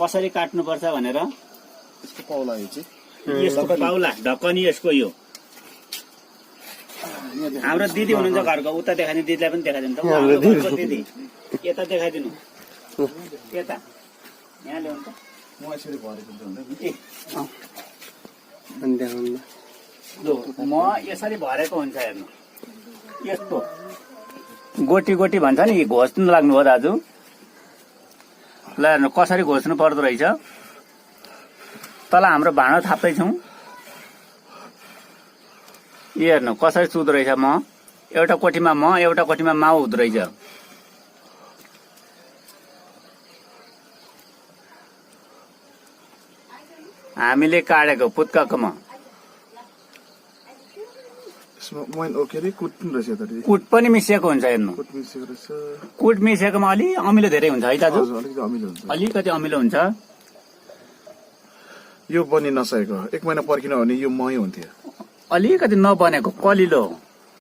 कसरी काट्नुपर्छ भनेर यसको पाउला यो चाहिँ यसको पाउला ढक्कनी यसको यो हाम्रो दिदी हुनुहुन्छ घरको उता देखाइदिनु दिदीलाई पनि देखाइदिनु त हाम्रो घरको दिदी यता देखाइदिनु यता यहाँ ल्याउनु त म यसरी भरेको हुन्छ म यसरी भरेको हुन्छ हेर्नु यस्तो गोटी गोटी भन्छ नि घोच्नु लाग्नु हो दाजु ल हेर्नु कसरी घोच्नु पर्दो रहेछ तल हाम्रो भाँडो थाप्दैछौँ यो हेर्नु कसरी चुदो रहेछ म एउटा कोठीमा माउ हुँदो रहेछ हामीले काटेको पुत्काकोमा कुट पनि मिसिएको हुन्छ हेर्नु कुट मिसिएकोमा अलि अमिलो धेरै हुन्छ है दाजु अलिकति अमिलो हुन्छ यो बनि नसकेको 1 महिना पर्खिनु भने यो मही हुन्थ्यो अलिकति नबनेको कलिलो